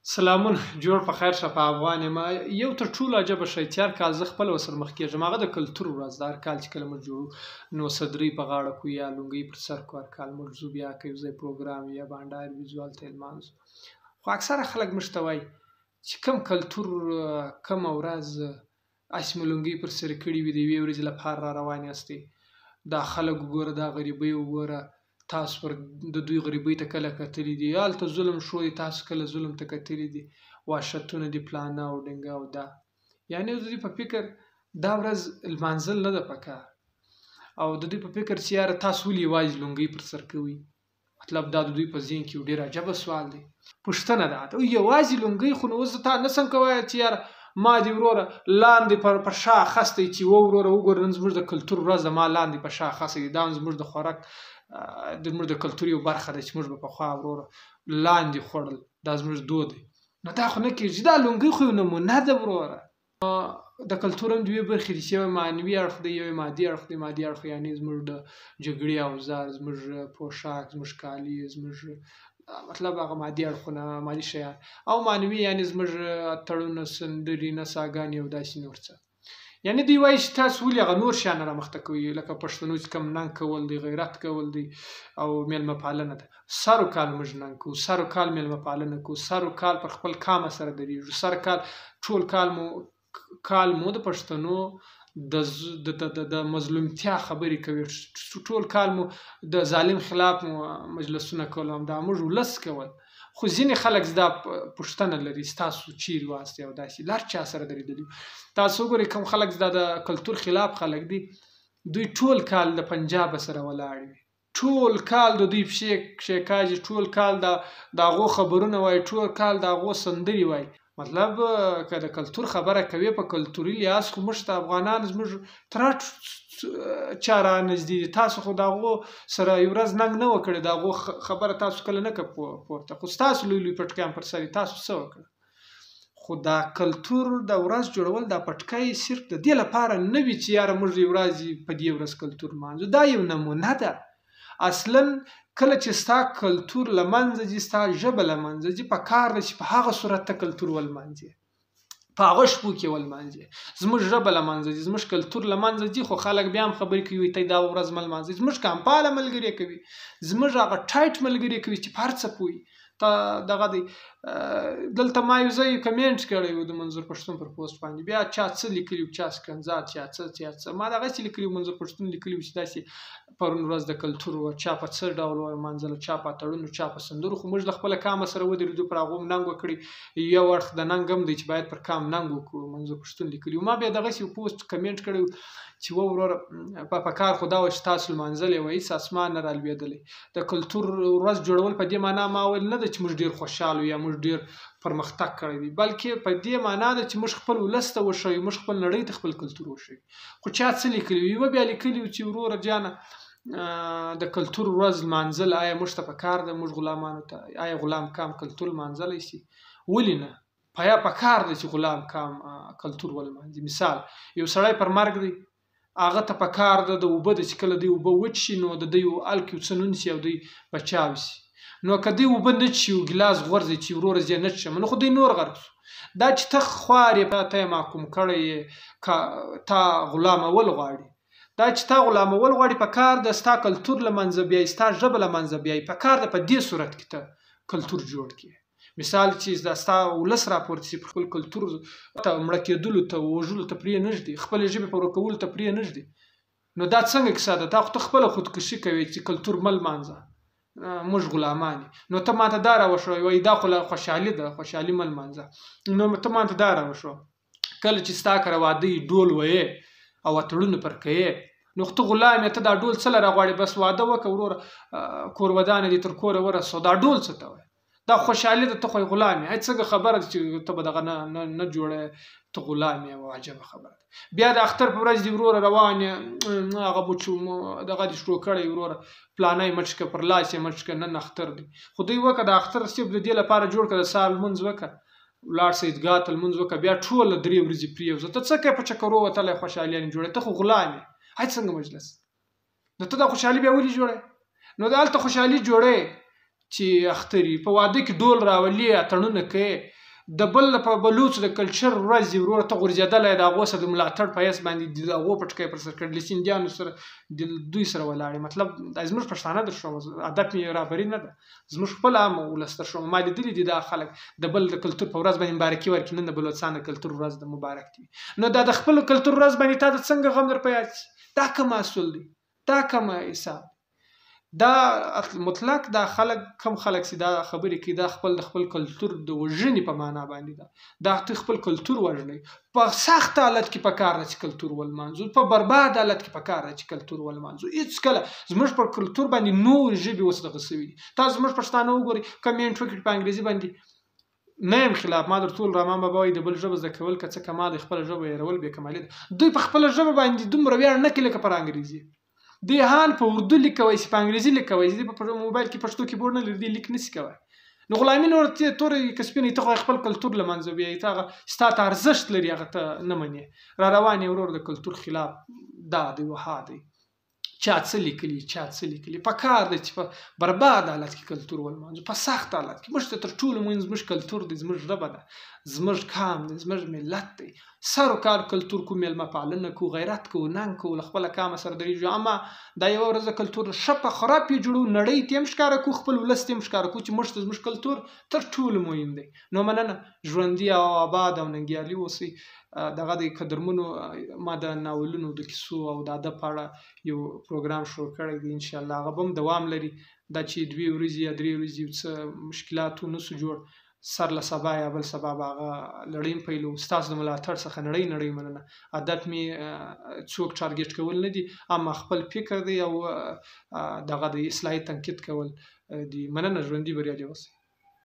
سلامونه جوړ په خیر شه په افغان یم یو تر ټولو عجبه شی تېر کال زه خپله ورسره مخ کېږم هغه د کلتور ورځ ده هر کال چې کله موږ جوړو نو صدرۍ په غاړه کړو یا لونګۍ پر سر کړو هر کال موږ ځو بیا که یو ځای پروګرام وي یا بانډار وي ځو هلته یې لمانځو خو اکثره خلک موږ ته وایي چې کوم کلتور کومه ورځ هسې مو لونګۍ پر سر کړې وي د یوې ورځې لپاره را روان یاستئ دا خلک وګوره دا غریبۍ وګوره تاسو پر د دوی غریبۍ ته کله کتلي دي هلته ظلم شوی تاسو کله ظلم ته کتلي دي وحشتونه دي پلانه او ډنګه او دا یعنې د دوی په فکر دا ورځ لمانځل نه ده پکار او د دوی په فکر چې یاره تاسو ولې یوازې لونګۍ پر سر کوئ مطلب دا د دوی په ذهن کې یو ډېر عجبه سوال دی پوښتنه ده یوازې لونګۍ خو نو اوس تا نه څنګه کوی چې یاره ما دې وروره لاندې په شا اخستی چې وروره وګوره نن زموږ د کلتور ورځ ده ما لاندې په شا اخستی دا زموږ د خوراک زموږ د کلتور یو برخه ده چې موږ به پخوا وروره لاندې خوړل دا زموږ دود دی نو دا خو نه کېږي دا لونګۍ خو یو نمونه ده وروره د کلتور هم دوې برخې دي چې یو معنوي اړخ دی یو مادي اړخ دی مادي اړخ یعنې زموږ د جګړې اوزار زموږ پوشاک زموږ کالي زموږ مطلب هغه مادي اړخونه مادي شیان او معنوي یعنې زموږ تړونه سندرې نڅاګانې او داسې نور څه یعنې دوی وایي چې تاسو ولې هغه نور شیان رامخته کوئ لکه پښتنو چې کوم ننګ کول دی غیرت کول دی او میلمه پالنه ده سر کال موږ ننګ کوو سر کال میلمه پالنه کوو سر کال پر خپل کامه سره درېږو سر کال ټول کال مو د پښتنو د مظلومتیا خبرې کوي ټول کال مو د ظالم خلاف مو مجلسونه کول همدا موږ ولس کول خو ځینې خلک دا پوښتنه لري ستاسو چیرې واستئ او داسې لار چا سره درېدلي تاسو وګورئ کوم خلک دا د کلتور خلاف خلک دي دوی ټول کال د پنجاب سره ولاړ وي ټول کال د دوی پښې کاږي ټول کال د هغو خبرونه وایي ټول کال د هغو سندرې وایي مطلب که د کلتور خبره کوي په کلتوري لحاظ خو موږ ته افغانان زموږ تراټ چا را نږدې دي تاسو خو د هغو سره یو ورځ ننګ نه وکړې د هغو خبره تاسو کله نه کړه پورته خو ستاسو لوی لوی پټکیان پر سر تاسو څه وکړه خو دا کلتور د ورځ جوړول دا پټکی صرف د دې لپاره نه وي چې یاره موږ یو ورځ په دې ورځ کلتور لمانځو دا یو نمونه ده اصلا کله چې ستا کلتور له منځه ځي ستا ژبه له منځه ځي پکار ده چې په هغه صورت ته کلتور ولمانځې په هغه شپو کې ولمانځې زموږ ژبه له منځه ځي زموږ کلتور له منځه ځي خو خلک بیا هم خبرې کوي ته دا ورځ مه لمانځئ زموږ کمپاله ملګري کوي زموږ هغه ټایټ ملګري کوي چې په هر څه پوهي دغه دی دلته ما یو ځای کمنټ کړی و د منظور پښتون پر پوسټ باندې بیا چا څه لیکلي چا سکنځا چا څه ما دغسې لیکلي و منظور پښتون لیکلي و چې داسې پرون ورځ د کلتور وه چا په څه ډول ولمانځله چا په اتړونو چا په سندرو خو موږ له خپله کامه سره ودرېدو پر هغو ننګ وکړي یو اړخ د ننګ هم دی چې باید پر کام ننګ وکړو منظور پښتون لیکلي و ما بیا دغسې یو پوسټ کمنټ کړی و چې وروره په کار خو دا وه چې تاسو لمانځلی وه هېڅ اسمان نه رالوېدلی د کلتور ورځ جوړول په دې معنا ما ویل نه ده چې موږ ډېر خوشحال یا موږ ډېر پرمختګ کړی دی بلکې په دې معنا ده چې موږ خپل ولس ته وښیو موږ خپل نړۍ ته خپل کلتور وښیو خو چا څه لیکلي وي یوه بیا لیکلي وو چې وروره جانه د کلتور ورځ لمانځل آیا موږ ته پکار ده موږ غلامانو ته آیا غلام کام کلتور لمانځلی شي ولې نه پکار ده چې غلام کام کلتور ولمانځي مثال یو سړی پر مرګ دی هغه ته پکار ده د اوبه ده چې کله دوی اوبه وچ شي نو د دوی هلک یو څه نون شي او دوی بچاو شي نو که دوی اوبه نه څښي یو ګیلاس غورځي چې وروره زه نه څښم نو خو دوی نور غرق شو دا چې ته خوار یې ته یې محکوم کړی یې تا غلامول غواړي دا چې تا غلامول غواړي پکار ده ستا کلتور له منځه بیایي ستا ژبه له منځه بیایي پکار ده په دې صورت کې ته کلتور جوړ کړې مثال چې دا ستا ولس راپورته شي خپل کلتور ته مړه کېدلو ته وژلو ته پرې نه ږدي خپلې ژبې په ورکولو ته پرې نه ږدي نو دا څنګه کیسه ده تا خو ته خپله خودکشي کوې چې کلتور مه لمانځه موږ غلامان نو ته ماته دا راوښوه وایي دا خو خوشحالي ده خوشحالي مه لمانځه نو ته ماته دا راوښوه کله چې ستا کره واده ډول ویې او اتړونه پر کوې نو ته غلام یې ته دا ډول څه له راغواړې بس واده وکړه وروره کور ودانه دې تر کوره ورسوه دا ډول څه ته وایي دا خوشحالي ده ته خو یې غلام یې څنګه خبره ده چې ته به دغه نه جوړې ته غلام یې او عجبه خبره ده بیا د اختر په ورځ دې وروره روان یې هغه بوچو دغه دې شروع کړی وروره پلانی مټ کړه پر لاس یې مټ کړه نن اختر دی خو دوی وکړه د اختر صرف د دې لپاره جوړ کړه د سهار لمونځ وکړه ولاړ شه عیدګاه ته لمونځ وکړه بیا ټوله 3 ورځې پرېوځه ته څه کوې په چکرو وتلی خوشحالیانې جوړې ته خو غلام یې څنګه مجلس نو ته دا خوشحالي بیا ولې جوړې نو د هلته خوشحالي جوړې چې اختري په واده کې ډول راولي اتڼونه کوي د بل په بلوچ د کلچر ورځ ورور ته غورځېدلی د هغو سره د ملاتړ په حیث باندې د هغو پټکی پر سر کړل سیندیانو سره د دوی سره ولاړې مطلب دا زموږ پښتانه در شوم ادب مې رابري نه ده زموږ خپل عام ولس در شوم ما لیدلي دي دا خلک د بل د کلتور په ورځ باندې مبارکي ورکړي نن د بلوچستان د کلتور ورځ د مبارک دي نو دا د خپل کلتور ورځ باندې تا د څنګه غم در په یاد دا کوم اصول دی دا کوم حساب دا مطلق دا خلک کم خلک سي دا خبرې کوي دا د خپل کلتور د وژنې په معنا باندې دا خپل کلتور وژني په سخت حالت کې په کار چې کلتور ولمانځو په برباد حالت کې په کار چې کلتور ولمانځو هیڅ کله زموږ پر کلتور باندې نور ژبې اوس دغه سوي دي تاسو زموږ پښتانه وګورئ کمنټ وکړئ په انګریزي باندې نه یم خلاف ما در ټول رحمان بابا وایي د بل ژبه زده کول که څه کمال د خپله ژبه هېرول بې کمالي ده دوی په خپله ژبه باندې دومره ویاړ نه کوي لکه پر انګریزي دی حال په اردو لیکوي چې په انګریزي لیکوي چې په موبایل کې پښتو کیبورډ نه لري دی لیک نشي کوي نو غلامي نور تورې کسبینې ته خپل کلتور لمنځه بیا ته ستا ته ارزښت لري هغه ته نه مني را روان ورور د کلتور خلاف دا دی وها دی چا څه لیکلي په کار دی چې په برباد حالت کې کلتور ولمانځو په سخت حالت کې موږ ته تر ټولو مهم زموږ کلتور دی زموږ ژبه ده زموږ قام دی زموږ ملت دی سر و کار کلتور کو میلمه پالنه کو غیرت کو ننګ کو له خپله قامه سره درېږو اما دا یوه ورځ د کلتور ښه په خراب یې جوړو نړۍ ته هم ښکاره کو خپل ولس ته هم ښکاره کو چې موږ ته زموږ کلتور تر ټولو مهم دی نو مننه ژوندي او آباد او ننګیالي اوسئ دغه د قدرمنو ما د ناولونو د کیسو او د ادب په اړه یو پروګرام شروع کړی دی انشاءالله هغه به هم دوام لري دا چې 2 ورځې یا 3 ورځې یو څه مشکلاتو نسو جوړ سر له سبا یا بل سبا به هغه لړۍ پیلو ستاسو د ملاتړ څخه نړۍ مننه ادب مې څوک ټارګېټ کول نه دي اما خپل فکر دی او دغه د اصلاحي تنقید کول دي مننه ژوندي بریالي اوسئ